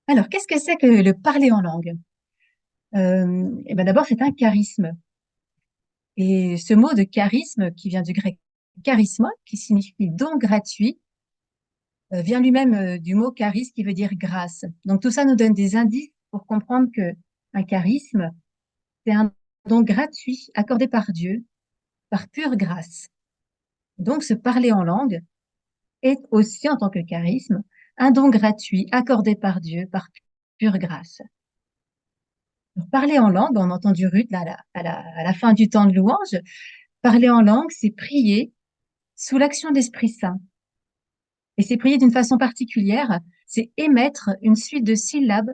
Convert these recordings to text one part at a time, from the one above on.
Alors, qu'est-ce que c'est que le parler en langue? Eh ben d'abord, c'est un charisme. Et ce mot de charisme, qui vient du grec charisma, qui signifie don gratuit, vient lui-même du mot charis, qui veut dire grâce. Donc, tout ça nous donne des indices pour comprendre que un charisme, c'est un don gratuit accordé par Dieu, par pure grâce. Donc, se parler en langue est aussi, en tant que charisme, un don gratuit accordé par Dieu, par pure grâce. Alors, parler en langue, on a entendu Ruth là, à la fin du temps de louange. Parler en langue, c'est prier sous l'action de l'Esprit Saint. Et c'est prier d'une façon particulière, c'est émettre une suite de syllabes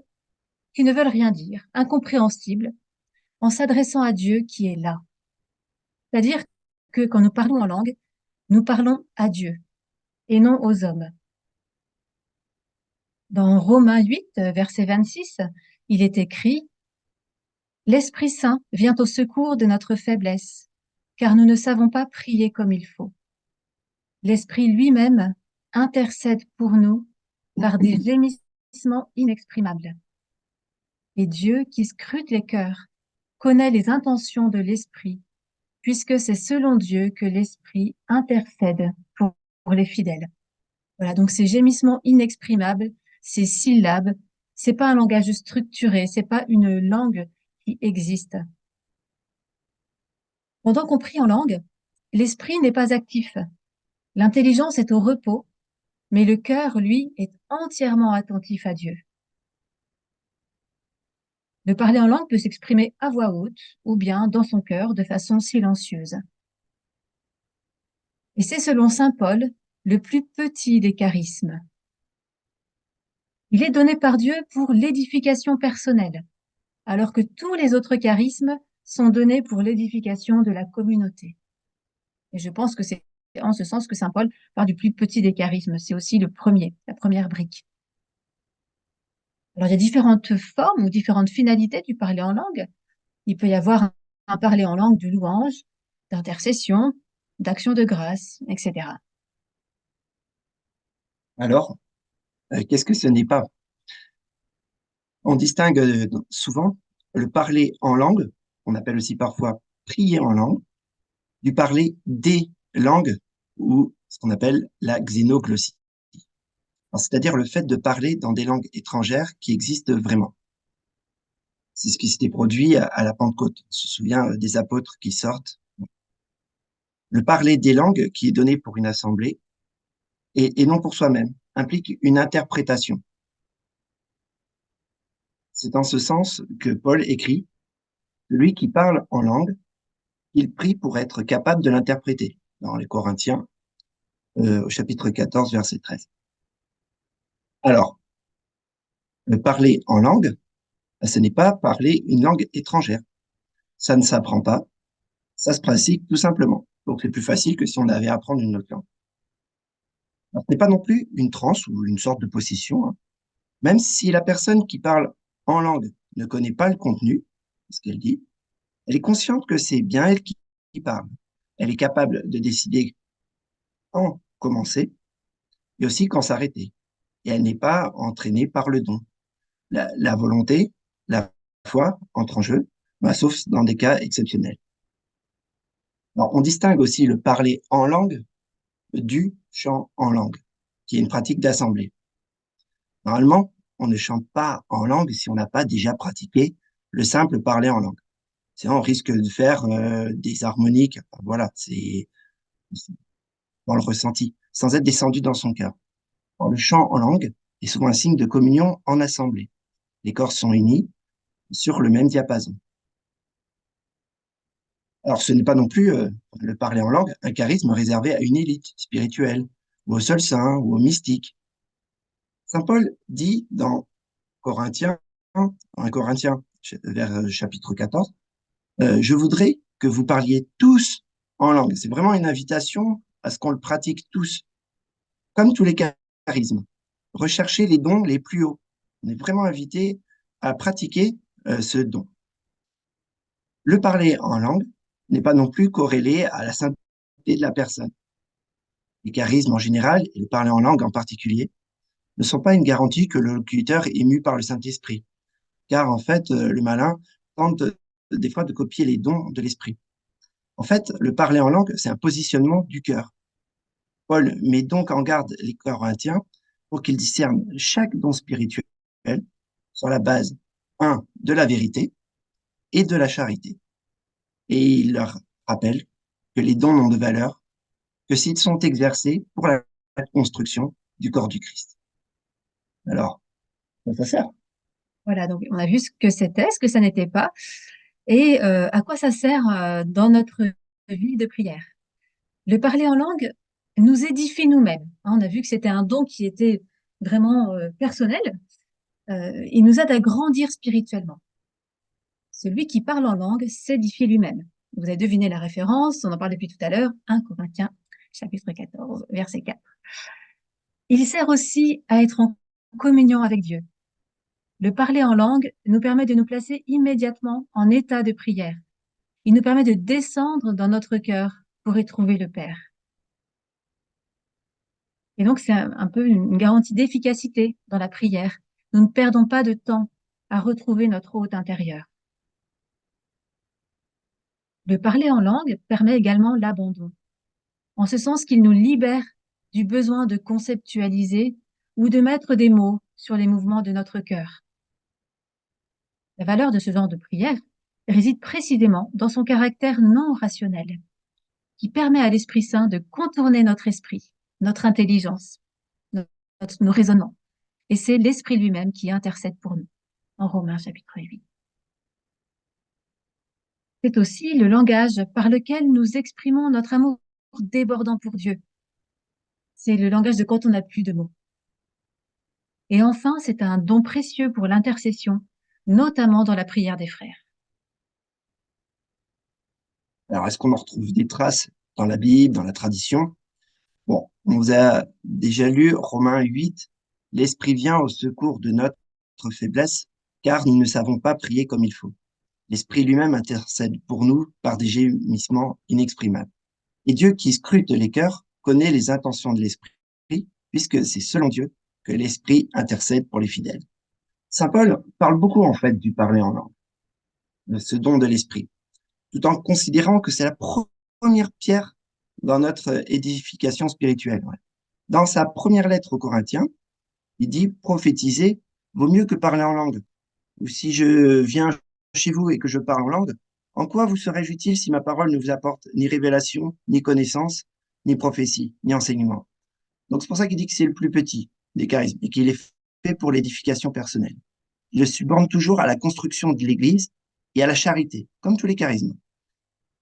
qui ne veulent rien dire, incompréhensibles, en s'adressant à Dieu qui est là. C'est-à-dire que quand nous parlons en langue, nous parlons à Dieu et non aux hommes. Dans Romains 8, verset 26, il est écrit: L'Esprit Saint vient au secours de notre faiblesse, car nous ne savons pas prier comme il faut. L'Esprit lui-même intercède pour nous par des gémissements inexprimables. Et Dieu, qui scrute les cœurs, connaît les intentions de l'Esprit, puisque c'est selon Dieu que l'Esprit intercède pour les fidèles. Voilà, donc ces gémissements inexprimables, ces syllabes, c'est pas un langage structuré, c'est pas une langue qui existe. Pendant qu'on prie en langue, l'esprit n'est pas actif. L'intelligence est au repos, mais le cœur, lui, est entièrement attentif à Dieu. Le parler en langue peut s'exprimer à voix haute ou bien dans son cœur de façon silencieuse. Et c'est selon saint Paul le plus petit des charismes. Il est donné par Dieu pour l'édification personnelle, alors que tous les autres charismes sont donnés pour l'édification de la communauté. Et je pense que c'est en ce sens que saint Paul parle du plus petit des charismes. C'est aussi le premier, la première brique. Alors, il y a différentes formes ou différentes finalités du parler en langue. Il peut y avoir un parler en langue de louange, d'intercession, d'action de grâce, etc. Alors, qu'est-ce que ce n'est pas? On distingue souvent le parler en langue, on appelle aussi parfois prier en langue, du parler des langues ou ce qu'on appelle la xénoglossie. C'est-à-dire le fait de parler dans des langues étrangères qui existent vraiment. C'est ce qui s'était produit à la Pentecôte. On se souvient des apôtres qui sortent. Le parler des langues qui est donné pour une assemblée et non pour soi-même implique une interprétation. C'est en ce sens que Paul écrit: Celui qui parle en langue, il prie pour être capable de l'interpréter, dans les Corinthiens, au chapitre 14, verset 13. Alors, le parler en langue, ce n'est pas parler une langue étrangère. Ça ne s'apprend pas, ça se pratique tout simplement. Donc, c'est plus facile que si on avait à apprendre une autre langue. Alors, ce n'est pas non plus une transe ou une sorte de possession, hein. Même si la personne qui parle en langue ne connaît pas le contenu, ce qu'elle dit, elle est consciente que c'est bien elle qui parle. Elle est capable de décider quand commencer et aussi quand s'arrêter. Et elle n'est pas entraînée par le don. La volonté, la foi entrent en jeu, bah, sauf dans des cas exceptionnels. Alors, on distingue aussi le parler en langue du chant en langue, qui est une pratique d'assemblée. Normalement, on ne chante pas en langue si on n'a pas déjà pratiqué le simple parler en langue. Sinon, on risque de faire des harmoniques. Enfin, voilà, c'est dans le ressenti, sans être descendu dans son cœur. Alors, le chant en langue est souvent un signe de communion en assemblée. Les corps sont unis sur le même diapason. Alors, ce n'est pas non plus le parler en langue, un charisme réservé à une élite spirituelle, ou au seul saint, ou au mystique. Saint Paul dit dans Corinthiens, 1 Corinthiens, vers chapitre 14, je voudrais que vous parliez tous en langue. C'est vraiment une invitation à ce qu'on le pratique tous, comme tous les charismes. Rechercher les dons les plus hauts. On est vraiment invité à pratiquer ce don. Le parler en langue n'est pas non plus corrélé à la sainteté de la personne. Les charismes en général, et le parler en langue en particulier, ne sont pas une garantie que le locuteur est ému par le Saint-Esprit, car en fait, le malin tente des fois de copier les dons de l'Esprit. En fait, le parler en langue, c'est un positionnement du cœur. Paul met donc en garde les Corinthiens pour qu'ils discernent chaque don spirituel sur la base, un, de la vérité et de la charité. Et il leur rappelle que les dons n'ont de valeur que s'ils sont exercés pour la construction du corps du Christ. Alors, ça sert. Voilà, donc on a vu ce que c'était, ce que ça n'était pas, et à quoi ça sert dans notre vie de prière. Le parler en langue nous édifie nous-mêmes, hein. On a vu que c'était un don qui était vraiment personnel. Il nous aide à grandir spirituellement. Celui qui parle en langue s'édifie lui-même. Vous avez deviné la référence, on en parle depuis tout à l'heure, 1 Corinthiens, chapitre 14, verset 4. Il sert aussi à être en communion avec Dieu. Le parler en langue nous permet de nous placer immédiatement en état de prière. Il nous permet de descendre dans notre cœur pour y trouver le Père. Et donc, c'est un peu une garantie d'efficacité dans la prière. Nous ne perdons pas de temps à retrouver notre hôte intérieur. Le parler en langue permet également l'abandon, en ce sens qu'il nous libère du besoin de conceptualiser ou de mettre des mots sur les mouvements de notre cœur. La valeur de ce genre de prière réside précisément dans son caractère non rationnel, qui permet à l'Esprit Saint de contourner notre esprit, notre intelligence, nos raisonnements. Et c'est l'Esprit lui-même qui intercède pour nous, en Romains chapitre 8. C'est aussi le langage par lequel nous exprimons notre amour débordant pour Dieu. C'est le langage de quand on n'a plus de mots. Et enfin, c'est un don précieux pour l'intercession, notamment dans la prière des frères. Alors, est-ce qu'on en retrouve des traces dans la Bible, dans la tradition? Bon, on vous a déjà lu Romains 8, l'Esprit vient au secours de notre faiblesse, car nous ne savons pas prier comme il faut. L'Esprit lui-même intercède pour nous par des gémissements inexprimables. Et Dieu qui scrute les cœurs connaît les intentions de l'Esprit, puisque c'est selon Dieu que l'Esprit intercède pour les fidèles. Saint Paul parle beaucoup en fait du parler en langue, de ce don de l'Esprit, tout en considérant que c'est la première pierre dans notre édification spirituelle. Ouais. Dans sa première lettre aux Corinthiens, il dit prophétiser vaut mieux que parler en langue. Ou si je viens chez vous et que je parle en langue, en quoi vous serais-je utile si ma parole ne vous apporte ni révélation, ni connaissance, ni prophétie, ni enseignement? Donc c'est pour ça qu'il dit que c'est le plus petit des charismes et qu'il est fait pour l'édification personnelle. Il se subordonne toujours à la construction de l'Église et à la charité, comme tous les charismes.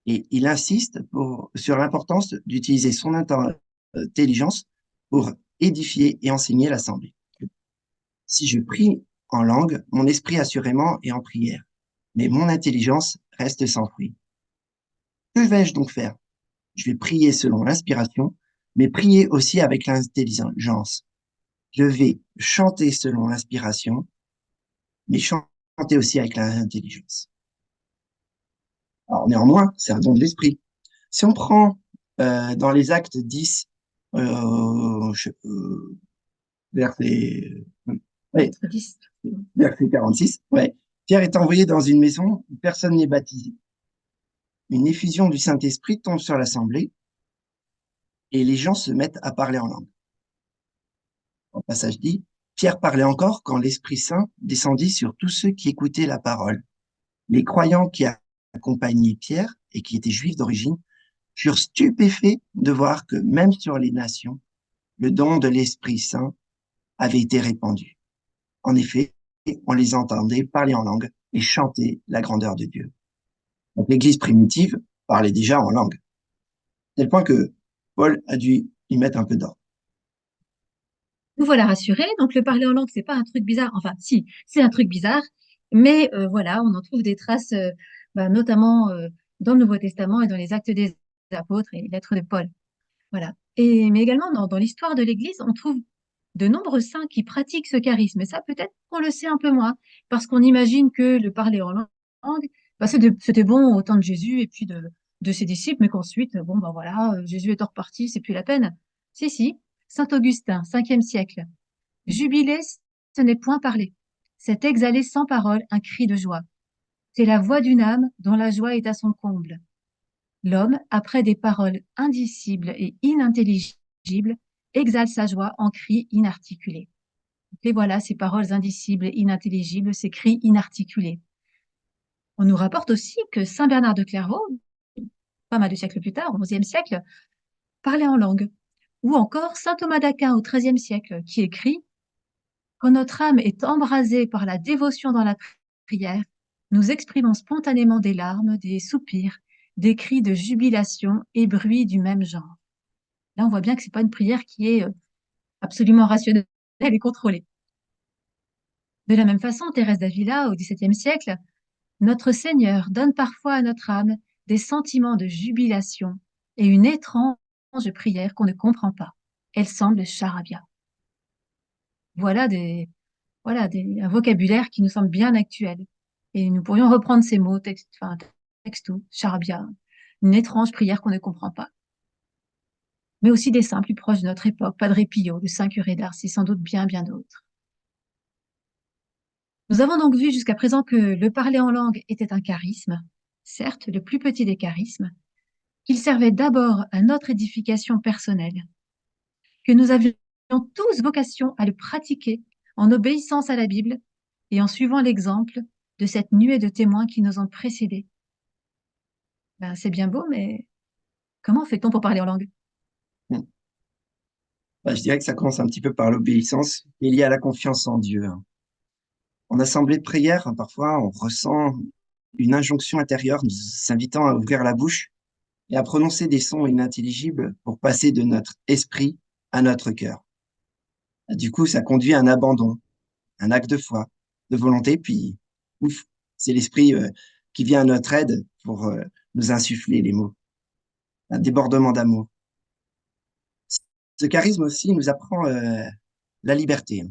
Et il insiste sur l'importance d'utiliser son intelligence pour édifier et enseigner l'assemblée. Si je prie en langue, mon esprit assurément est en prière, mais mon intelligence reste sans fruit. Que vais-je donc faire? Je vais prier selon l'inspiration, mais prier aussi avec l'intelligence. Je vais chanter selon l'inspiration, mais chanter aussi avec l'intelligence. Alors néanmoins, c'est un don de l'esprit. Si on prend dans les actes 10, verset, ouais, verset 46, ouais, Pierre est envoyé dans une maison où personne n'est baptisé. Une effusion du Saint-Esprit tombe sur l'assemblée et les gens se mettent à parler en langue. Le passage dit, Pierre parlait encore quand l'Esprit Saint descendit sur tous ceux qui écoutaient la parole. Les croyants qui accompagnaient Pierre et qui étaient juifs d'origine furent stupéfaits de voir que même sur les nations, le don de l'Esprit Saint avait été répandu. En effet, on les entendait parler en langue et chanter la grandeur de Dieu. Donc l'Église primitive parlait déjà en langue, tel point que Paul a dû y mettre un peu d'ordre. Nous voilà rassurés. Donc, le parler en langue, c'est pas un truc bizarre. Enfin, si, c'est un truc bizarre. Mais voilà, on en trouve des traces, notamment dans le Nouveau Testament et dans les Actes des Apôtres et les Lettres de Paul. Voilà. Mais également, dans l'histoire de l'Église, on trouve de nombreux saints qui pratiquent ce charisme. Et ça, peut-être qu'on le sait un peu moins, parce qu'on imagine que le parler en langue, c'était bon au temps de Jésus et puis de ses disciples, mais qu'ensuite, bon, ben voilà, Jésus est hors parti, c'est plus la peine. Si, si. Saint Augustin, 5e siècle. Jubiler, ce n'est point parler. C'est exhaler sans parole un cri de joie. C'est la voix d'une âme dont la joie est à son comble. L'homme, après des paroles indicibles et inintelligibles, exhale sa joie en cris inarticulés. Et voilà ces paroles indicibles et inintelligibles, ces cris inarticulés. On nous rapporte aussi que Saint Bernard de Clairvaux, pas mal de siècles plus tard, au XIe siècle, parlait en langue. Ou encore Saint Thomas d'Aquin au XIIIe siècle, qui écrit: quand notre âme est embrasée par la dévotion dans la prière, nous exprimons spontanément des larmes, des soupirs, des cris de jubilation et bruits du même genre. Là, on voit bien que c'est pas une prière qui est absolument rationnelle et contrôlée. De la même façon, Thérèse d'Avila, au XVIIe siècle, notre Seigneur donne parfois à notre âme des sentiments de jubilation et une étrange prière qu'on ne comprend pas. Elle semble charabia. Voilà un vocabulaire qui nous semble bien actuel. Et nous pourrions reprendre ces mots, texto, charabia, une étrange prière qu'on ne comprend pas. Mais aussi des saints plus proches de notre époque, Padre Pio, le Saint curé d'Ars, et sans doute bien d'autres. Nous avons donc vu jusqu'à présent que le parler en langue était un charisme, certes le plus petit des charismes, qu'il servait d'abord à notre édification personnelle, que nous avions tous vocation à le pratiquer en obéissance à la Bible et en suivant l'exemple de cette nuée de témoins qui nous ont précédés. Ben, c'est bien beau, mais comment fait-on pour parler en langue? Hmm. Bah, je dirais que ça commence un petit peu par l'obéissance et lié à la confiance en Dieu, hein. En assemblée de prière, parfois, on ressent une injonction intérieure nous invitant à ouvrir la bouche et à prononcer des sons inintelligibles pour passer de notre esprit à notre cœur. Du coup, ça conduit à un abandon, un acte de foi, de volonté, puis ouf, c'est l'esprit qui vient à notre aide pour nous insuffler les mots, un débordement d'amour. Ce charisme aussi nous apprend la liberté,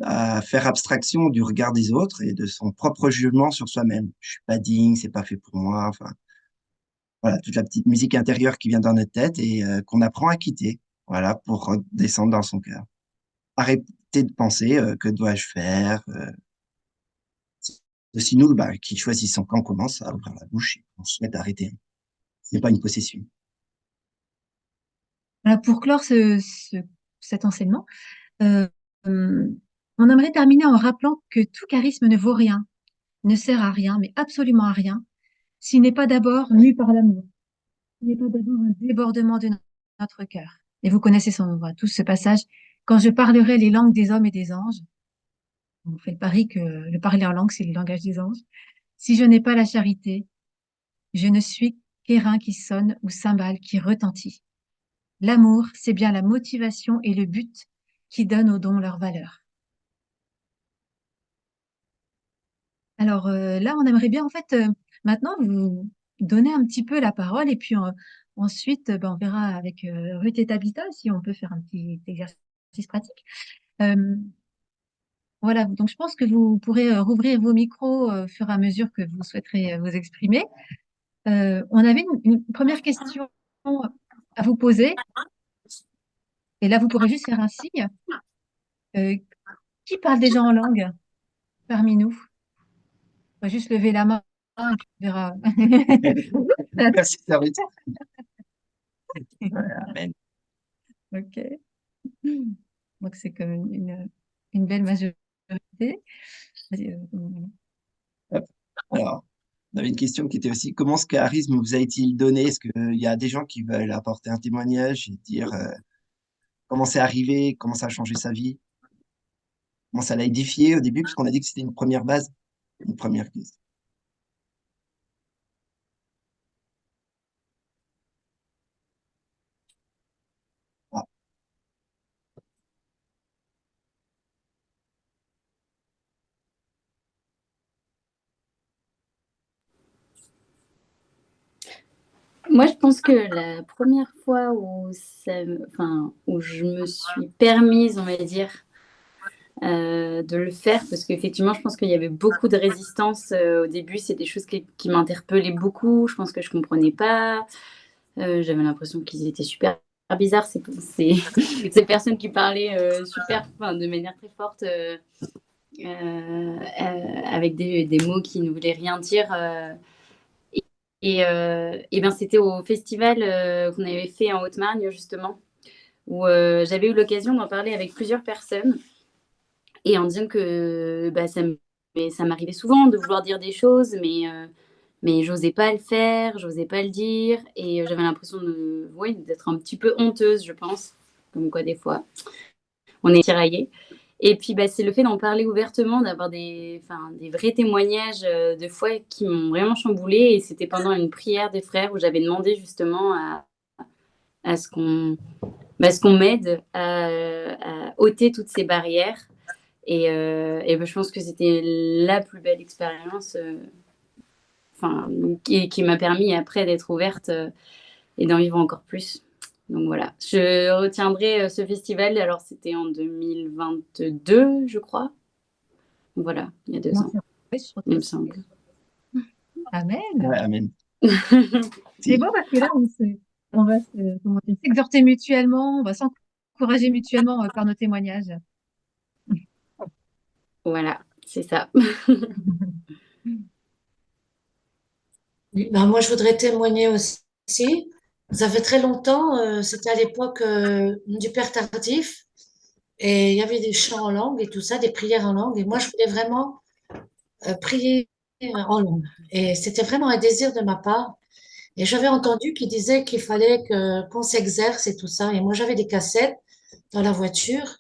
à faire abstraction du regard des autres et de son propre jugement sur soi-même. Je suis pas digne, c'est pas fait pour moi. Enfin, voilà, toute la petite musique intérieure qui vient dans notre tête et qu'on apprend à quitter, voilà, pour descendre dans son cœur. Arrêter de penser que dois-je faire. Si nous, bah, qui choisissons quand on commence à ouvrir la bouche et qu'on se met à arrêter. Ce n'est pas une possession. Voilà, pour clore cet enseignement, euh, euh, on aimerait terminer en rappelant que tout charisme ne vaut rien, ne sert à rien, mais absolument à rien, s'il n'est pas d'abord mu par l'amour, s'il n'est pas d'abord un débordement de notre cœur. Et vous connaissez tout ce passage. Quand je parlerai les langues des hommes et des anges, on fait le pari que le parler en langue, c'est le langage des anges. Si je n'ai pas la charité, je ne suis qu'airain qui sonne ou cymbale qui retentit. L'amour, c'est bien la motivation et le but qui donnent aux dons leur valeur. Alors là, on aimerait bien en fait maintenant vous donner un petit peu la parole et puis ensuite, ben, on verra avec Ruth et Tabitha si on peut faire un petit exercice pratique. Euh, voilà, donc je pense que vous pourrez rouvrir vos micros au fur et à mesure que vous souhaiterez vous exprimer. On avait une première question à vous poser et là, vous pourrez juste faire un signe. Euh, qui parle déjà en langue parmi nous? On va juste lever la main et puis on verra. Merci, serviteur. Amen. Ok. Donc c'est comme une belle majorité. Vas-y, Alors, on avait une question qui était aussi, comment ce charisme vous a-t-il donné? Est-ce qu'il y a des gens qui veulent apporter un témoignage et dire comment c'est arrivé, comment ça a changé sa vie, comment ça l'a édifié au début, puisqu'on a dit que c'était une première base, une première question. Ah, Moi, je pense que la première fois où je me suis permise, on va dire, de le faire, parce qu'effectivement, je pense qu'il y avait beaucoup de résistance au début. C'est des choses qui m'interpellaient beaucoup. Je pense que je comprenais pas. J'avais l'impression qu'ils étaient super bizarre ces personnes qui parlaient de manière très forte, avec des mots qui ne voulaient rien dire. Et ben, c'était au festival qu'on avait fait en Haute-Marne, justement, où j'avais eu l'occasion d'en parler avec plusieurs personnes, et en disant que bah, ça m'arrivait souvent de vouloir dire des choses, mais j'osais pas le faire, j'osais pas le dire, et j'avais l'impression oui, d'être un petit peu honteuse, je pense, comme quoi des fois on est tiraillé. Et puis bah, c'est le fait d'en parler ouvertement, d'avoir des vrais témoignages de foi qui m'ont vraiment chamboulée, et c'était pendant une prière des frères où j'avais demandé justement à ce qu'on m'aide à ôter toutes ces barrières. Et ben, je pense que c'était la plus belle expérience, qui m'a permis après d'être ouverte et d'en vivre encore plus. Donc voilà, je retiendrai ce festival. Alors c'était en 2022, je crois. Voilà, il y a 2 ans, il me semble. Amen. Ouais, amen. C'est beau parce que là, on va s'exhorter mutuellement, on va s'encourager mutuellement par nos témoignages. Voilà, c'est ça. Ben, moi, je voudrais témoigner aussi. Ça fait très longtemps, c'était à l'époque du Père Tardif, et il y avait des chants en langue et tout ça, des prières en langue, et moi, je voulais vraiment prier en langue. Et c'était vraiment un désir de ma part. Et j'avais entendu qu'il disait qu'il fallait qu'on s'exerce et tout ça. Et moi, j'avais des cassettes dans la voiture.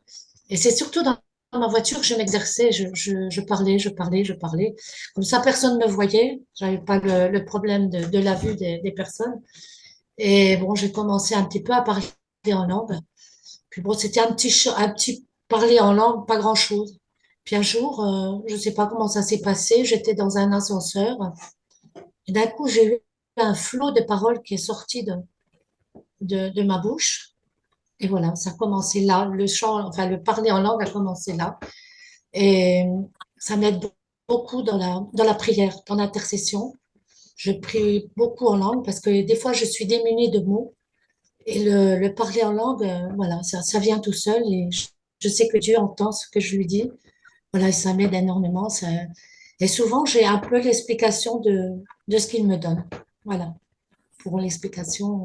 Et c'est surtout dans ma voiture que je m'exerçais. Je parlais, je parlais, je parlais. Comme ça, personne ne me voyait. J'avais pas le problème de la vue des personnes. Et bon, j'ai commencé un petit peu à parler en langue. Puis bon, c'était un petit parler en langue, pas grand-chose. Puis un jour, je sais pas comment ça s'est passé, j'étais dans un ascenseur et d'un coup, j'ai eu un flot de paroles qui est sorti de ma bouche. Et voilà, ça a commencé là. Le chant, enfin, le parler en langue a commencé là. Et ça m'aide beaucoup dans la prière, dans l'intercession. Je prie beaucoup en langue parce que des fois, je suis démunie de mots. Et le parler en langue, voilà, ça vient tout seul. Et je sais que Dieu entend ce que je lui dis. Voilà, et ça m'aide énormément. Et souvent, j'ai un peu l'explication de ce qu'il me donne. Voilà, pour l'explication.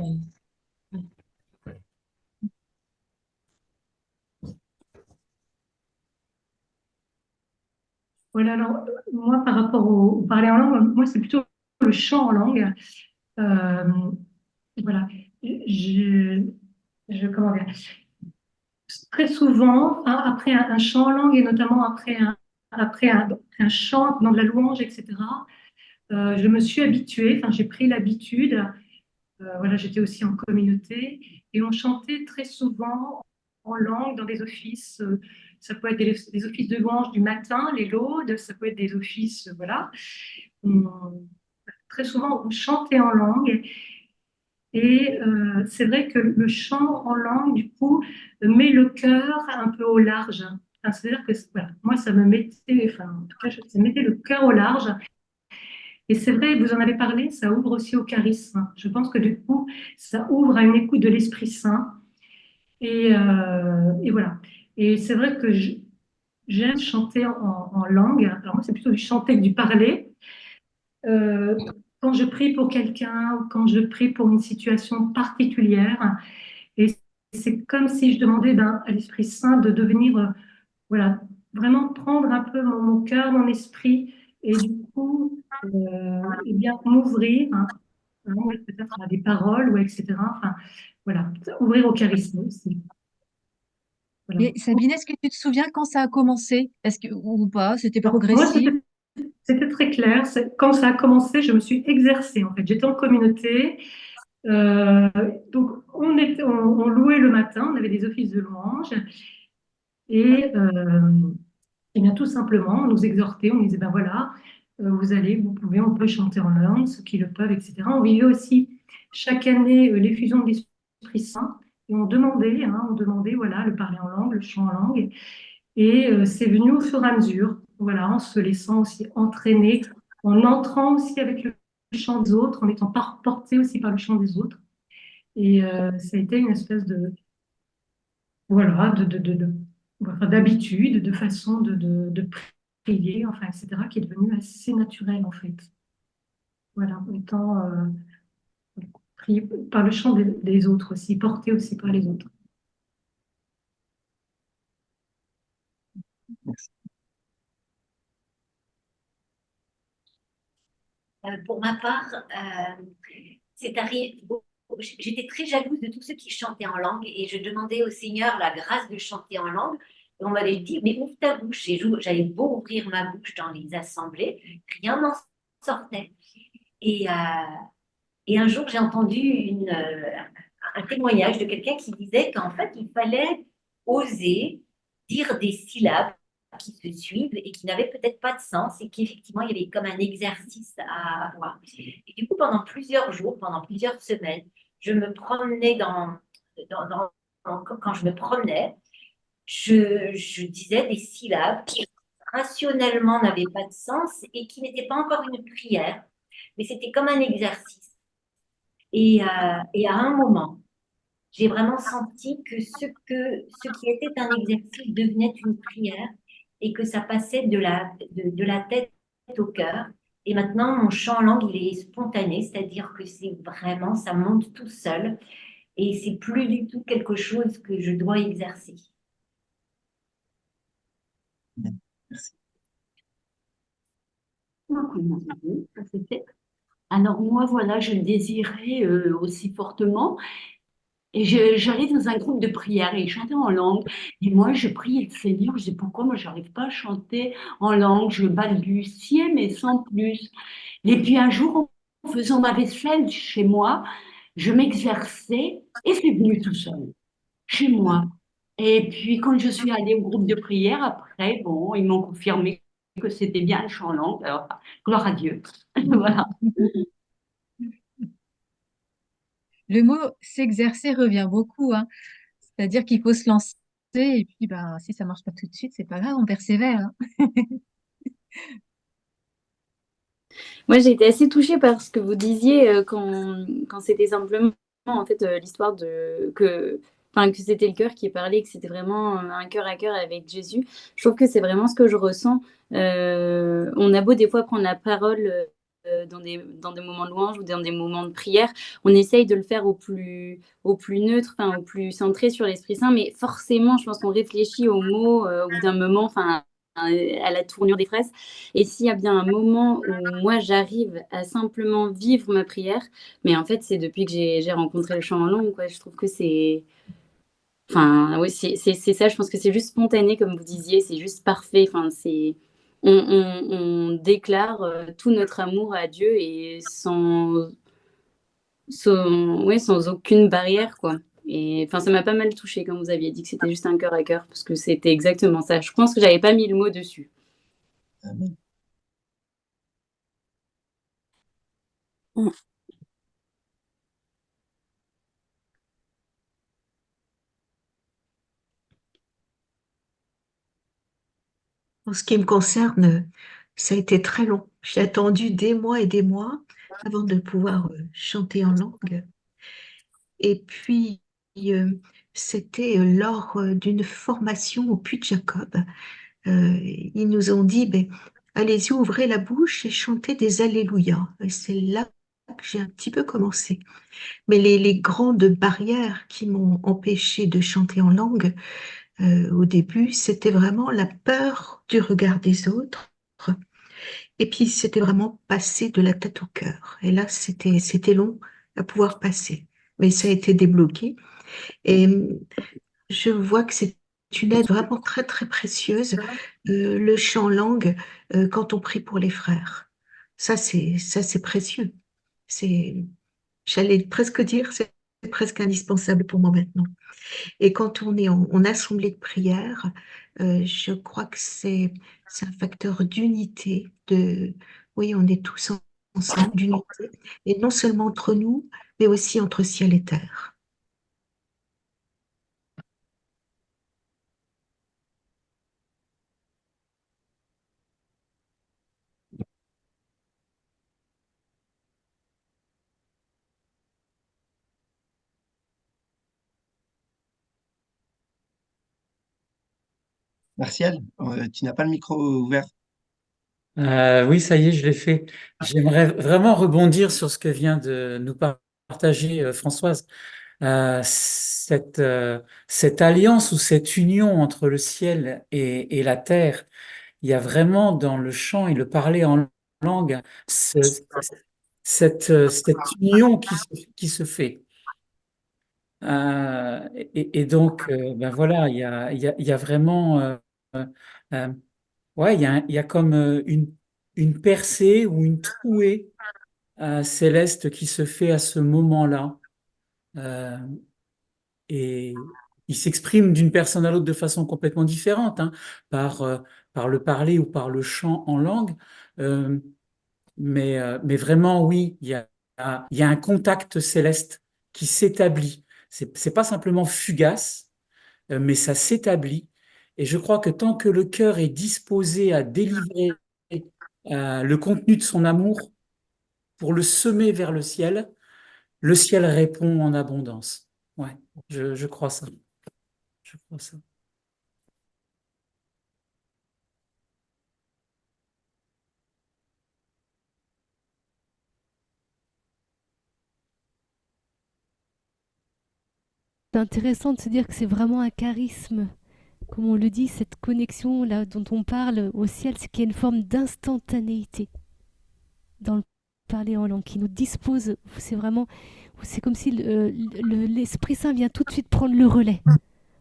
Voilà, alors moi, par rapport au parler en langue, moi, c'est plutôt le chant en langue. Euh, voilà, je, comment dire, très souvent, hein, après un chant en langue et notamment après un chant dans de la louange, etc., je me suis habituée, enfin, j'ai pris l'habitude. Voilà, j'étais aussi en communauté et on chantait très souvent en langue dans des offices. Ça peut être des offices de louange du matin, les laudes, ça peut être des offices, voilà. Très souvent, on chantait en langue. Et c'est vrai que le chant en langue, du coup, met le cœur un peu au large. Enfin, c'est-à-dire que voilà, moi, ça me mettait, enfin, en tout cas, ça mettait le cœur au large. Et c'est vrai, vous en avez parlé, ça ouvre aussi au charisme. Je pense que du coup, ça ouvre à une écoute de l'Esprit Saint. Et voilà. Et c'est vrai que j'aime chanter en langue. Alors moi, c'est plutôt du chanter que du parler. Euh, Quand je prie pour quelqu'un ou quand je prie pour une situation particulière, et c'est comme si je demandais à l'Esprit Saint de devenir, voilà, vraiment prendre un peu mon cœur, mon esprit, et du coup, eh bien, m'ouvrir, hein, peut-être à des paroles, ou etc. Enfin, voilà, ouvrir au charisme aussi. Voilà. Et Sabine, est-ce que tu te souviens quand ça a commencé? Est-ce que, ou pas? C'était Alors, moi, progressif? c'était très clair. Quand ça a commencé, je me suis exercée. En fait, j'étais en communauté. Euh, donc, on louait le matin, on avait des offices de louange. Et bien, tout simplement, on nous exhortait, on disait, ben voilà, vous pouvez, on peut chanter en langue, ceux qui le peuvent, etc. On vivait aussi chaque année l'effusion de l'Esprit Saint. Et on demandait, voilà, le parler en langue, le chant en langue. Et c'est venu au fur et à mesure, voilà, en se laissant aussi entraîner, en entrant aussi avec le chant des autres, en étant porté aussi par le chant des autres. Et ça a été une espèce voilà, enfin, d'habitude, de façon de prier, enfin, etc., qui est devenue assez naturelle, en fait. Voilà, étant prié par le chant des autres aussi, porté aussi par les autres. Merci. Pour ma part, c'est arrivé. J'étais très jalouse de tous ceux qui chantaient en langue et je demandais au Seigneur la grâce de chanter en langue. Et on m'avait dit, mais ouvre ta bouche. Et j'avais beau ouvrir ma bouche dans les assemblées, rien n'en sortait. Et, euh, et un jour, j'ai entendu un témoignage de quelqu'un qui disait qu'en fait, il fallait oser dire des syllabes qui se suivent et qui n'avaient peut-être pas de sens et qu'effectivement, il y avait comme un exercice à avoir. Et du coup, pendant plusieurs jours, pendant plusieurs semaines, je me promenais quand je me promenais, je disais des syllabes qui rationnellement n'avaient pas de sens et qui n'étaient pas encore une prière, mais c'était comme un exercice. Et à un moment, j'ai vraiment senti que ce qui était un exercice devenait une prière et que ça passait de la tête au cœur. Et maintenant, mon chant en langue, il est spontané, c'est-à-dire que c'est vraiment, ça monte tout seul et c'est plus du tout quelque chose que je dois exercer. Amen. Merci. Ça c'est fait. Alors moi, voilà, je le désirais aussi fortement. Et j'allais dans un groupe de prière et ils chantaient en langue. Et moi, je priais le Seigneur. Je disais, pourquoi moi, j'arrive pas à chanter en langue? Je balbutiais, mais sans plus. Et puis un jour, en faisant ma vaisselle chez moi, je m'exerçais et c'est venu tout seul, chez moi. Et puis quand je suis allée au groupe de prière, après, bon, ils m'ont confirmé que c'était bien le chant en langue. Alors, gloire à Dieu. Voilà. Le mot s'exercer revient beaucoup, hein. C'est-à-dire qu'il faut se lancer et puis ben, si ça marche pas tout de suite, c'est pas grave, on persévère, hein. Moi, j'ai été assez touchée par ce que vous disiez quand c'était simplement en fait l'histoire enfin, que c'était le cœur qui parlait, que c'était vraiment un cœur à cœur avec Jésus. Je trouve que c'est vraiment ce que je ressens. On a beau des fois prendre la parole dans des moments de louange ou dans des moments de prière, on essaye de le faire au plus neutre, enfin, au plus centré sur l'Esprit Saint, mais forcément, je pense qu'on réfléchit aux mots au bout d'un moment, enfin, à la tournure des phrases. Et s'il y a bien un moment où moi j'arrive à simplement vivre ma prière, mais en fait c'est depuis que j'ai rencontré le chant en langue, quoi. Je trouve que c'est, enfin oui c'est ça. Je pense que c'est juste spontané comme vous disiez, c'est juste parfait. Enfin c'est, on déclare tout notre amour à Dieu et sans aucune barrière, quoi. Et enfin ça m'a pas mal touchée quand vous aviez dit que c'était juste un cœur à cœur parce que c'était exactement ça. Je pense que j'avais pas mis le mot dessus. Amen. En ce qui me concerne, ça a été très long. J'ai attendu des mois et des mois avant de pouvoir chanter en langue. Et puis, euh, c'était lors d'une formation au Puy de Jacob. Ils nous ont dit, ben, allez-y, ouvrez la bouche et chantez des Alléluia. Et c'est là que j'ai un petit peu commencé. Mais les grandes barrières qui m'ont empêché de chanter en langue, au début, c'était vraiment la peur du regard des autres. Et puis, c'était vraiment passer de la tête au cœur. Et là, c'était long à pouvoir passer. Mais ça a été débloqué. Et je vois que c'est une aide vraiment très, très précieuse, le chant en langue, quand on prie pour les frères. Ça, c'est précieux. C'est, j'allais presque dire, c'est presque indispensable pour moi maintenant. Et quand on est en assemblée de prière, je crois que c'est un facteur d'unité, oui, on est tous ensemble, d'unité, et non seulement entre nous, mais aussi entre ciel et terre. Martial, tu n'as pas le micro ouvert. Oui, ça y est, je l'ai fait. J'aimerais vraiment rebondir sur ce que vient de nous partager Françoise. Cette alliance ou cette union entre le ciel et la terre, il y a vraiment dans le chant et le parler en langue cette union qui se fait. Et donc, ben voilà, il y a vraiment, euh, ouais, il y a comme une percée ou une trouée céleste qui se fait à ce moment-là. Euh, et il s'exprime d'une personne à l'autre de façon complètement différente, hein, par le parler ou par le chant en langue. Euh, mais vraiment, oui, il y a un contact céleste qui s'établit. C'est pas simplement fugace, mais ça s'établit. Et je crois que tant que le cœur est disposé à délivrer le contenu de son amour pour le semer vers le ciel répond en abondance. Ouais, je crois ça. Je crois ça. C'est intéressant de se dire que c'est vraiment un charisme. Comme on le dit, cette connexion là dont on parle au ciel, c'est qu'il y a une forme d'instantanéité dans le parler en langue qui nous dispose. C'est vraiment, c'est comme si l'Esprit Saint vient tout de suite prendre le relais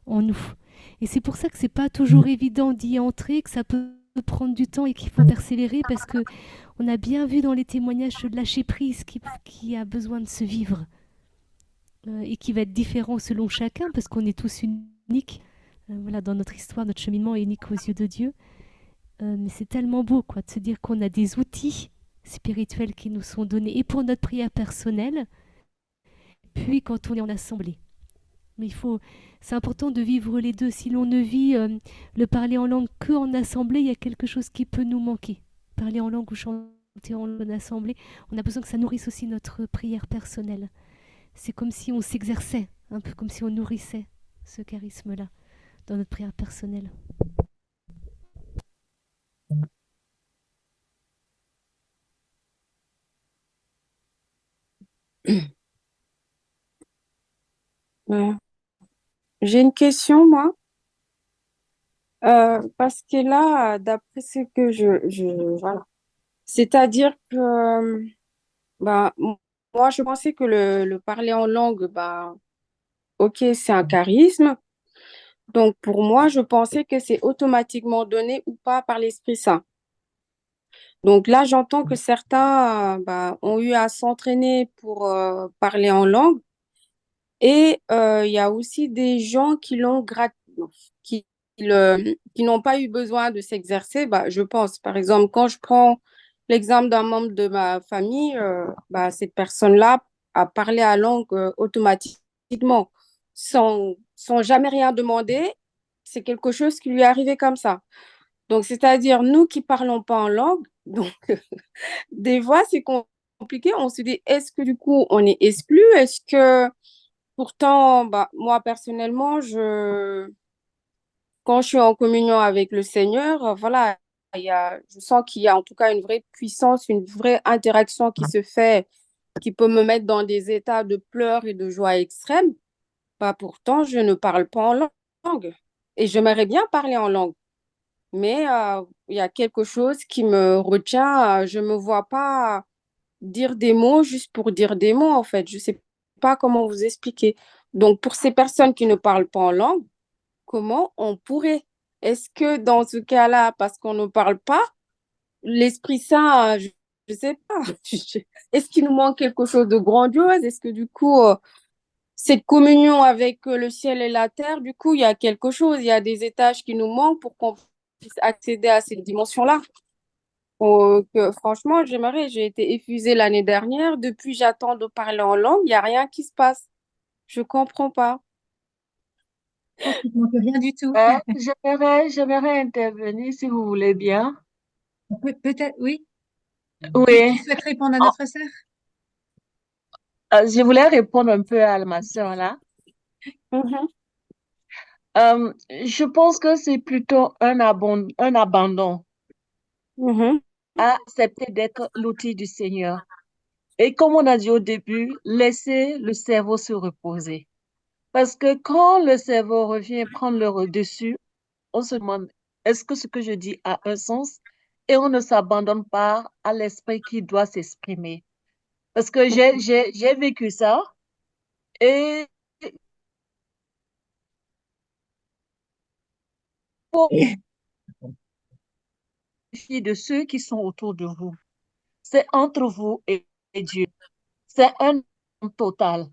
en nous. Et c'est pour ça que c'est pas toujours évident d'y entrer, que ça peut prendre du temps et qu'il faut persévérer parce que on a bien vu dans les témoignages ce lâcher prise qui a besoin de se vivre et qui va être différent selon chacun parce qu'on est tous uniques. Voilà, dans notre histoire, notre cheminement est unique aux yeux de Dieu. Mais c'est tellement beau quoi, de se dire qu'on a des outils spirituels qui nous sont donnés et pour notre prière personnelle, puis quand on est en assemblée. Mais c'est important de vivre les deux. Si l'on ne vit le parler en langue qu'en assemblée, il y a quelque chose qui peut nous manquer. Parler en langue ou chanter en assemblée, on a besoin que ça nourrisse aussi notre prière personnelle. C'est comme si on s'exerçait, un peu comme si on nourrissait ce charisme-là dans notre prière personnelle. J'ai une question, moi, parce que là, d'après ce que voilà. C'est-à-dire que, bah, moi, je pensais que le parler en langue, bah, ok, c'est un charisme. Donc, pour moi, je pensais que c'est automatiquement donné ou pas par l'Esprit Saint. Donc là, j'entends que certains, bah, ont eu à s'entraîner pour parler en langue. Et il y a aussi des gens qui l'ont qui, qui n'ont pas eu besoin de s'exercer. Bah, je pense, par exemple, quand je prends l'exemple d'un membre de ma famille, bah, cette personne-là a parlé à langue automatiquement, sans jamais rien demander. C'est quelque chose qui lui est arrivé comme ça. Donc, c'est-à-dire, nous qui parlons pas en langue, donc, des fois, c'est compliqué. On se dit, est-ce que du coup, on est exclu? Est-ce que pourtant, bah, moi personnellement, quand je suis en communion avec le Seigneur, voilà, je sens qu'il y a en tout cas une vraie puissance, une vraie interaction qui se fait, qui peut me mettre dans des états de pleurs et de joie extrême. Bah, pourtant, je ne parle pas en langue. Et j'aimerais bien parler en langue. Mais il y a quelque chose qui me retient. Je ne me vois pas dire des mots juste pour dire des mots, en fait. Je ne sais pas comment vous expliquer. Donc, pour ces personnes qui ne parlent pas en langue, comment on pourrait? Est-ce que dans ce cas-là, parce qu'on ne parle pas, l'Esprit Saint, je ne sais pas, est-ce qu'il nous manque quelque chose de grandiose? Est-ce que du coup, cette communion avec le ciel et la terre, du coup, il y a quelque chose, il y a des étages qui nous manquent pour qu'on puisse accéder à cette dimension-là? Franchement, j'ai été effusée l'année dernière. Depuis, j'attends de parler en langue. Il n'y a rien qui se passe. Je ne comprends pas. Il ne manque rien du tout. J'aimerais intervenir si vous voulez bien. Peut-être, oui. Oui, Tu souhaites répondre à notre sœur? je voulais répondre un peu à ma soeur là. Mhm. Je pense que c'est plutôt un abandon Mhm. à accepter d'être l'outil du Seigneur. Et comme on a dit au début, laisser le cerveau se reposer. Parce que quand le cerveau revient prendre le dessus, on se demande, est-ce que ce que je dis a un sens? Et on ne s'abandonne pas à l'esprit qui doit s'exprimer. Parce que j'ai vécu ça et pour de ceux qui sont autour de vous. C'est entre vous et Dieu. C'est un total.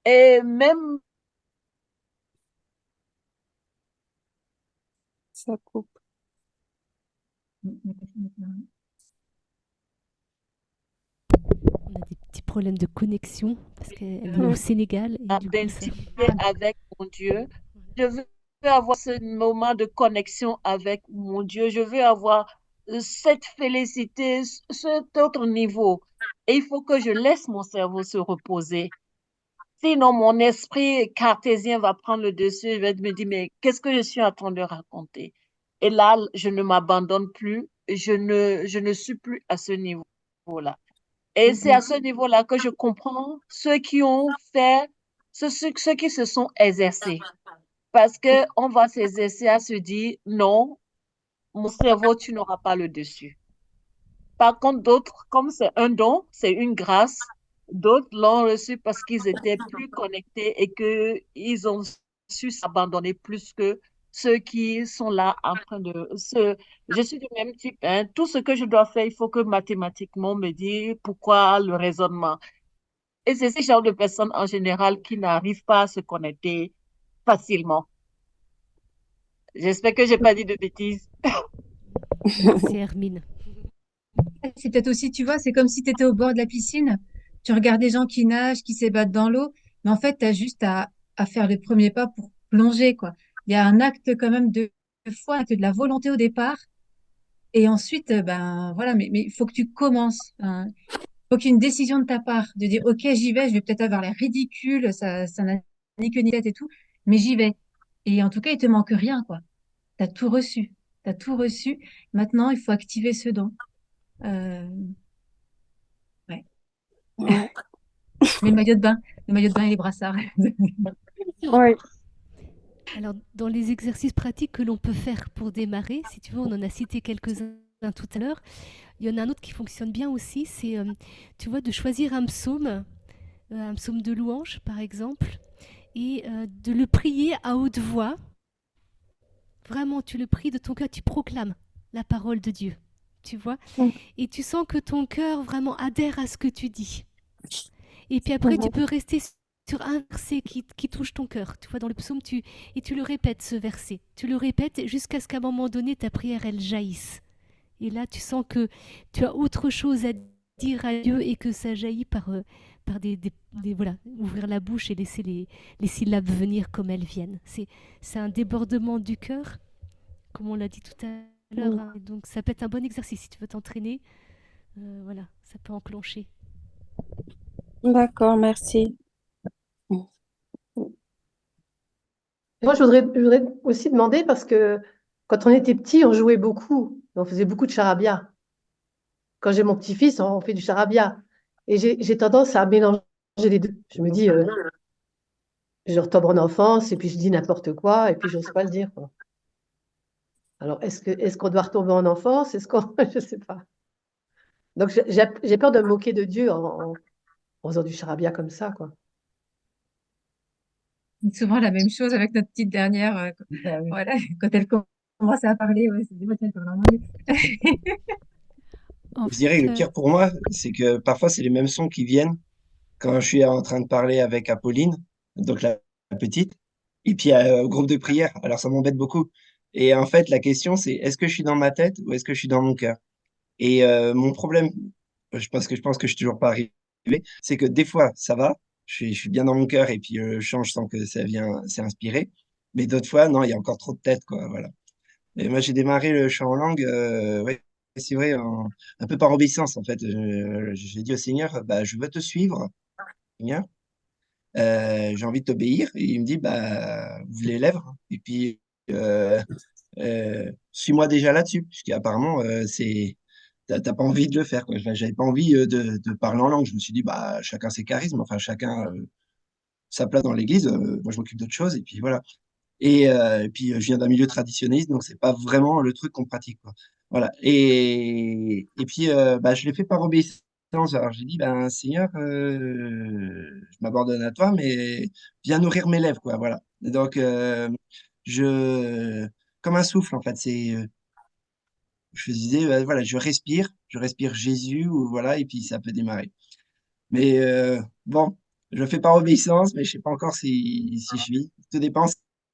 Et même, Ça coupe. On a des petits problèmes de connexion parce qu'elle est au Mhm. Sénégal et du coup, ça. d'intimité avec mon Dieu. Je veux avoir ce moment de connexion avec mon Dieu. Je veux avoir cette félicité, cet autre niveau. Et il faut que je laisse mon cerveau se reposer. Sinon, mon esprit cartésien va prendre le dessus. Je vais me dire, mais qu'est-ce que je suis en train de raconter? Et là, je ne m'abandonne plus. Je ne suis plus à ce niveau-là. Et c'est à ce niveau-là que je comprends ceux qui ont fait, ceux qui se sont exercés. Parce que on va s'exercer à se dire, non, mon cerveau, tu n'auras pas le dessus. Par contre, d'autres, comme c'est un don, c'est une grâce, d'autres l'ont reçu parce qu'ils étaient plus connectés et qu'ils ont su s'abandonner plus que ceux qui sont là en train de se... Je suis du même type, hein. Tout ce que je dois faire, il faut que mathématiquement me dire pourquoi le raisonnement. Et c'est ce genre de personnes en général qui n'arrivent pas à se connecter facilement. J'espère que j'ai pas dit de bêtises. Merci Hermine. C'est peut-être aussi, tu vois, c'est comme si tu étais au bord de la piscine, tu regardes des gens qui nagent, qui s'ébattent dans l'eau, mais en fait, tu as juste à faire le premier pas pour plonger, quoi. Il y a un acte quand même de foi, un acte de la volonté au départ, et ensuite, ben voilà, mais il faut que tu commences. Hein. Il faut qu'il y ait une décision de ta part, de dire, OK, j'y vais, je vais peut-être avoir l'air ridicule, ça n'a ni queue ni tête et tout, mais j'y vais. Et en tout cas, il te manque rien, quoi. Tu as tout reçu. Tu as tout reçu. Maintenant, il faut activer ce don. Euh, ouais. Ouais. Le maillot de bain et les brassards. Ouais. Alors, dans les exercices pratiques que l'on peut faire pour démarrer, si tu veux, on en a cité quelques-uns tout à l'heure. Il y en a un autre qui fonctionne bien aussi, c'est, tu vois, de choisir un psaume de louange, par exemple, et de le prier à haute voix. Vraiment, tu le pries de ton cœur, tu proclames la parole de Dieu, tu vois, et tu sens que ton cœur vraiment adhère à ce que tu dis. Et puis après, tu peux rester sur un verset qui touche ton cœur. Tu vois, dans le psaume, et tu le répètes, ce verset. Tu le répètes jusqu'à ce qu'à un moment donné, ta prière, elle jaillisse. Et là, tu sens que tu as autre chose à dire à Dieu et que ça jaillit par voilà, ouvrir la bouche et laisser les syllabes venir comme elles viennent. C'est un débordement du cœur, comme on l'a dit tout à l'heure. Hein. Donc, ça peut être un bon exercice si tu veux t'entraîner. Voilà, ça peut enclencher. D'accord, merci. Moi, je voudrais aussi demander, parce que quand on était petit, on jouait beaucoup. On faisait beaucoup de charabia. Quand j'ai mon petit-fils, on fait du charabia. Et j'ai tendance à mélanger les deux. Je me dis, je retombe en enfance et puis je dis n'importe quoi et puis j'ose pas le dire, quoi. Alors, est-ce qu'on doit retomber en enfance? Est-ce qu'on... Je sais pas. Donc, j'ai peur de me moquer de Dieu en faisant du charabia comme ça, quoi. Souvent la même chose avec notre petite dernière. Voilà, quand elle commence à parler, ouais, c'est des fois, elle parle en anglais. En Je dirais fait, que le pire pour moi, c'est que parfois, c'est les mêmes sons qui viennent quand je suis en train de parler avec Apolline, donc la petite, et puis au groupe de prière. Alors, ça m'embête beaucoup. Et en fait, la question, c'est est-ce que je suis dans ma tête ou est-ce que je suis dans mon cœur? Et mon problème, je pense que je suis toujours pas arrivé, c'est que des fois, ça va, je suis bien dans mon cœur et puis je change sans que ça vient, c'est inspiré. Mais d'autres fois, non, il y a encore trop de tête, quoi, voilà. Et moi, j'ai démarré le chant en langue, ouais, c'est vrai, un peu par obéissance, en fait. J'ai dit au Seigneur, bah, je veux te suivre, Seigneur. j'ai envie de t'obéir. Et il me dit, bah, ouvre les lèvres. Et puis, suis-moi déjà là-dessus. Parce qu'apparemment, t'as pas envie de le faire, quoi. Enfin, j'avais pas envie de parler en langue. Je me suis dit, bah, chacun ses charismes, enfin, chacun sa place dans l'église. Moi, je m'occupe d'autre chose. Et puis voilà. Et puis, je viens d'un milieu traditionnaliste, donc c'est pas vraiment le truc qu'on pratique, quoi. Voilà. Et puis, bah, je l'ai fait par obéissance. Alors, j'ai dit, ben, Seigneur, je m'abandonne à toi, mais viens nourrir mes lèvres, quoi. Voilà. Et donc, je, comme un souffle, en fait, je disais, voilà, je respire Jésus, ou voilà, et puis ça peut démarrer. Mais bon, je le fais par obéissance, mais je sais pas encore si je suis. Tout dépend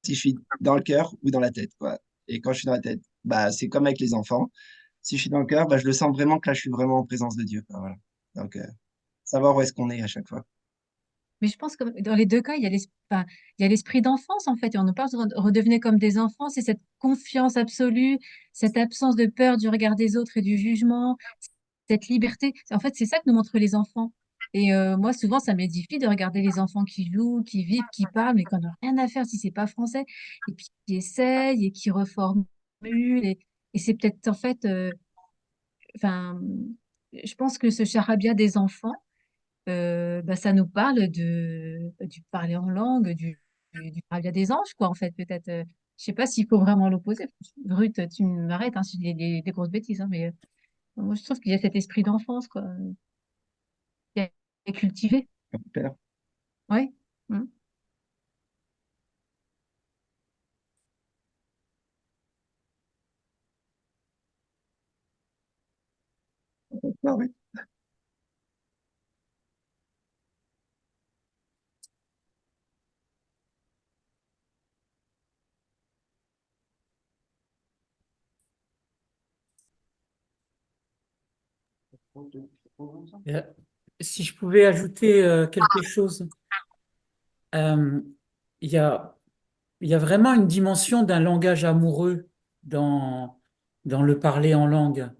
si je suis dans le cœur ou dans la tête, quoi. Et quand je suis dans la tête, bah, c'est comme avec les enfants. Si je suis dans le cœur, bah, je le sens vraiment que là, je suis vraiment en présence de Dieu, quoi, voilà. Donc, savoir où est-ce qu'on est à chaque fois. Mais je pense que dans les deux cas, enfin, il y a l'esprit d'enfance, en fait. Et on ne parle pas de redevenir comme des enfants. C'est cette confiance absolue, cette absence de peur du regard des autres et du jugement, cette liberté. En fait, c'est ça que nous montrent les enfants. Et moi, souvent, ça m'édifie de regarder les enfants qui jouent, qui vivent, qui parlent, mais qui n'ont rien à faire si c'est pas français. Et puis, qui essayent et qui reformulent. Et c'est peut-être, en fait, enfin, je pense que ce charabia des enfants, bah, ça nous parle du parler en langue, du charabia des anges, quoi, en fait, peut-être. Je sais pas s'il faut vraiment l'opposer. Brut, tu m'arrêtes hein, si je dis des grosses bêtises, hein, mais moi, je trouve qu'il y a cet esprit d'enfance, quoi, qui est cultivé. Super. Oui. Mm. Ah oui. Euh, Si je pouvais ajouter quelque chose, euh, il y a, il y a vraiment une dimension d'un langage amoureux dans le parler en langue.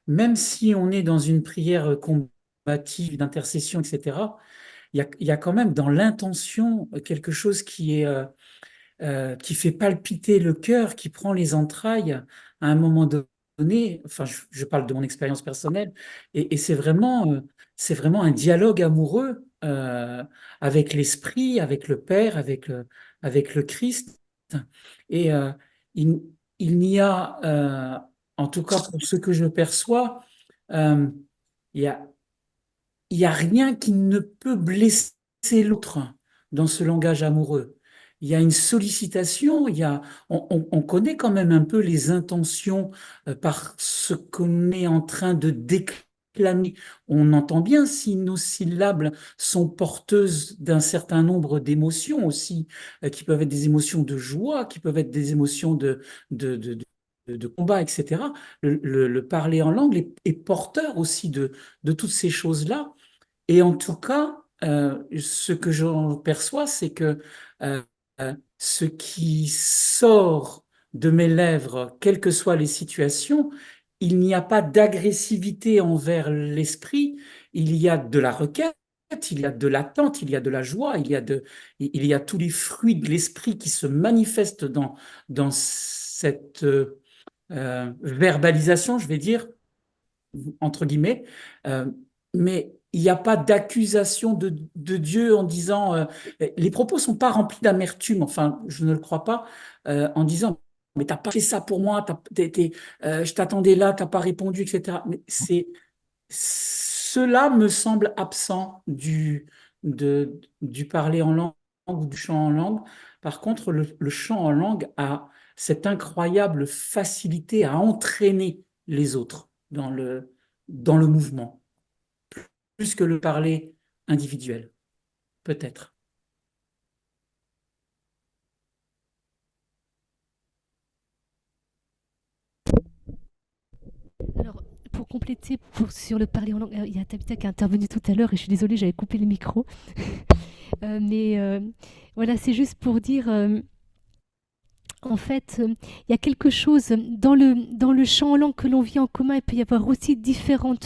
Même si on est dans une prière combative, d'intercession, etc., il y a quand même dans l'intention quelque chose qui fait palpiter le cœur, qui prend les entrailles à un moment donné. Enfin, je parle de mon expérience personnelle, et c'est vraiment un dialogue amoureux avec l'Esprit, avec le Père, avec le Christ. Et il, il n'y a, en tout cas pour ce que je perçois, euh, il y a, il y a rien qui ne peut blesser l'autre dans ce langage amoureux. Il y a une sollicitation, on connaît quand même un peu les intentions par ce qu'on est en train de déclamer. On entend bien si nos syllabes sont porteuses d'un certain nombre d'émotions aussi, qui peuvent être des émotions de joie, qui peuvent être des émotions de, de, de combat, etc. Le parler en langue est porteur aussi de toutes ces choses-là. Et en tout cas, ce que j'en perçois, c'est que euh, ce qui sort de mes lèvres, quelles que soient les situations, il n'y a pas d'agressivité envers l'esprit, il y a de la requête, il y a de l'attente, il y a de la joie, il y a tous les fruits de l'esprit qui se manifestent dans cette verbalisation, je vais dire, entre guillemets, euh, mais il n'y a pas d'accusation de Dieu en disant, les propos sont pas remplis d'amertume, enfin, je ne le crois pas, en disant, mais t'as pas fait ça pour moi, je t'attendais là, t'as pas répondu, etc. Mais cela me semble absent du parler en langue ou du chant en langue. Par contre, le chant en langue a cette incroyable facilité à entraîner les autres dans le mouvement, plus que le parler individuel, peut-être. Alors, pour compléter sur le parler en langue, il y a Tabitha qui est intervenue tout à l'heure et je suis désolée, j'avais coupé le micro. Mais voilà, c'est juste pour dire, en fait, il y a quelque chose dans le chant en langue que l'on vit en commun. Il peut y avoir aussi différents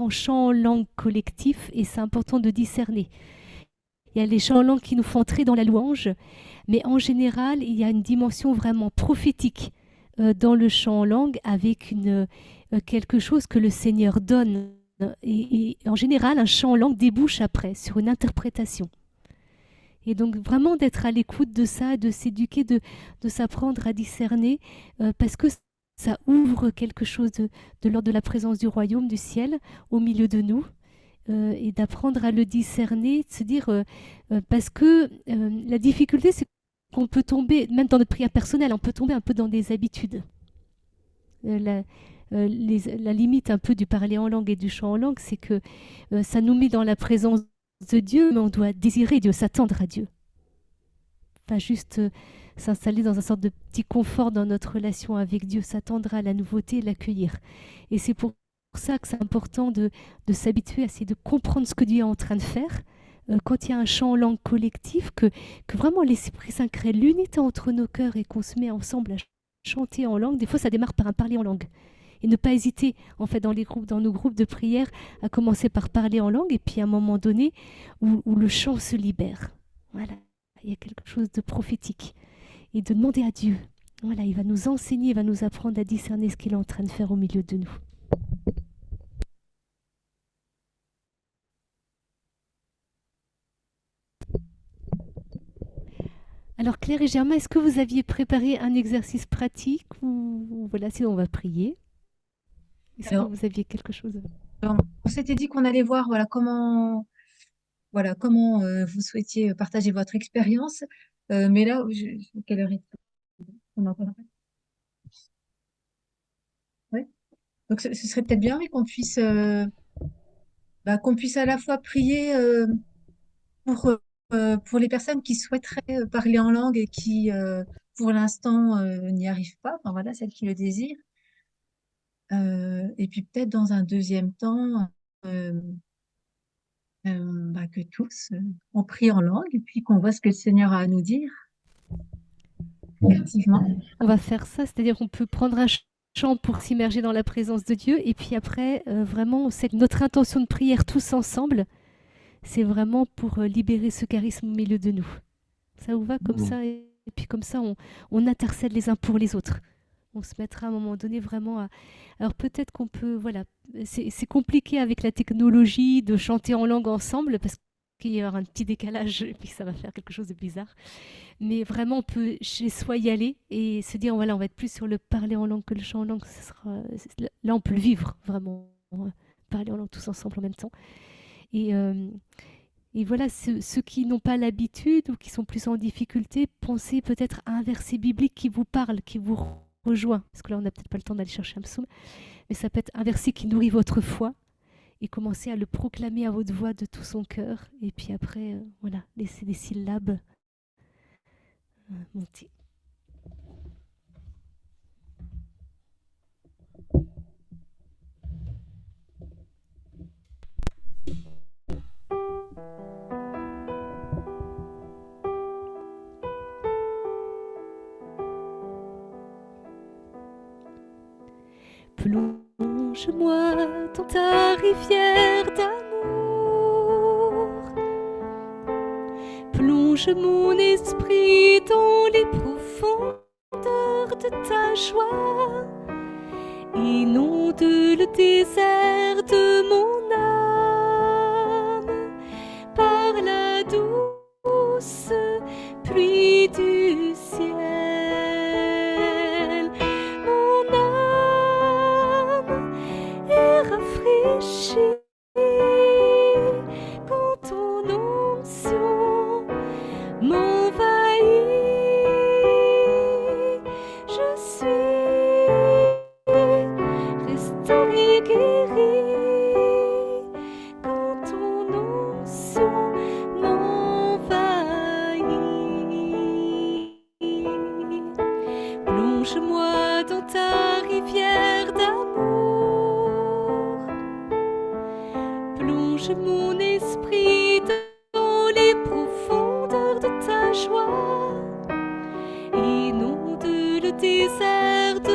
chants en langue collectifs et c'est important de discerner. Il y a les chants en langue qui nous font entrer dans la louange, mais en général, il y a une dimension vraiment prophétique dans le chant en langue avec quelque chose que le Seigneur donne. Et en général, un chant en langue débouche après sur une interprétation. Et donc vraiment d'être à l'écoute de ça, de s'éduquer, de s'apprendre à discerner, parce que ça ouvre quelque chose de l'ordre de la présence du royaume, du ciel, au milieu de nous, et d'apprendre à le discerner, de se dire, parce que la difficulté, c'est qu'on peut tomber, même dans notre prière personnelle, on peut tomber un peu dans des habitudes. La limite un peu du parler en langue et du chant en langue, c'est que ça nous met dans la présence de Dieu, mais on doit désirer Dieu, s'attendre à Dieu. Pas juste s'installer dans un sorte de petit confort dans notre relation avec Dieu, s'attendre à la nouveauté et l'accueillir. Et c'est pour ça que c'est important de s'habituer à essayer de comprendre ce que Dieu est en train de faire. Quand il y a un chant en langue collectif, que vraiment l'Esprit Saint crée l'unité entre nos cœurs et qu'on se met ensemble à chanter en langue. Des fois, ça démarre par un parler en langue. Et ne pas hésiter, en fait, dans nos groupes de prière, à commencer par parler en langue, et puis à un moment donné, où le chant se libère. Voilà, il y a quelque chose de prophétique. Et de demander à Dieu, voilà, il va nous enseigner, il va nous apprendre à discerner ce qu'il est en train de faire au milieu de nous. Alors Claire et Germain, est-ce que vous aviez préparé un exercice pratique ou voilà, sinon on va prier. Est-ce que vous aviez quelque chose On s'était dit qu'on allait voir comment vous souhaitiez partager votre expérience. Mais là, quelle heure est-il? On en parle. Ouais. Donc ce serait peut-être bien, oui, qu'on puisse à la fois prier pour les personnes qui souhaiteraient parler en langue et qui, pour l'instant, n'y arrivent pas. Enfin voilà, celles qui le désirent. Et puis peut-être dans un deuxième temps, que tous on prie en langue et puis qu'on voit ce que le Seigneur a à nous dire. Effectivement. On va faire ça, c'est-à-dire qu'on peut prendre un chant pour s'immerger dans la présence de Dieu et puis après, vraiment, c'est notre intention de prière tous ensemble, c'est vraiment pour libérer ce charisme au milieu de nous. Ça vous va comme ça et puis comme ça, on intercède les uns pour les autres. On se mettra à un moment donné vraiment à... Alors peut-être qu'on peut... Voilà, c'est compliqué avec la technologie de chanter en langue ensemble parce qu'il y aura un petit décalage et puis ça va faire quelque chose de bizarre. Mais vraiment, on peut chez soi y aller et se dire, voilà, on va être plus sur le parler en langue que le chant en langue. Là, on peut le vivre, vraiment. Parler en langue tous ensemble en même temps. Et voilà, ceux qui n'ont pas l'habitude ou qui sont plus en difficulté, pensez peut-être à un verset biblique qui vous parle, qui vous rejoint. Parce que là, on n'a peut-être pas le temps d'aller chercher un psaume. Mais ça peut être un verset qui nourrit votre foi. Et commencez à le proclamer à votre voix de tout son cœur. Et puis après, voilà, laissez des syllabes monter. Plonge-moi dans ta rivière d'amour. Plonge mon esprit dans les profondeurs de ta joie. Inonde le désert de mon âme par la douce pluie du ciel. Mon âme est rafraîchie quand ton onction m'envahit. Je suis restaurée, guérie quand ton onction m'envahit. Plonge-moi dans ta rivière d'amour. Plonge mon esprit dans les profondeurs de ta joie. Inonde le désert de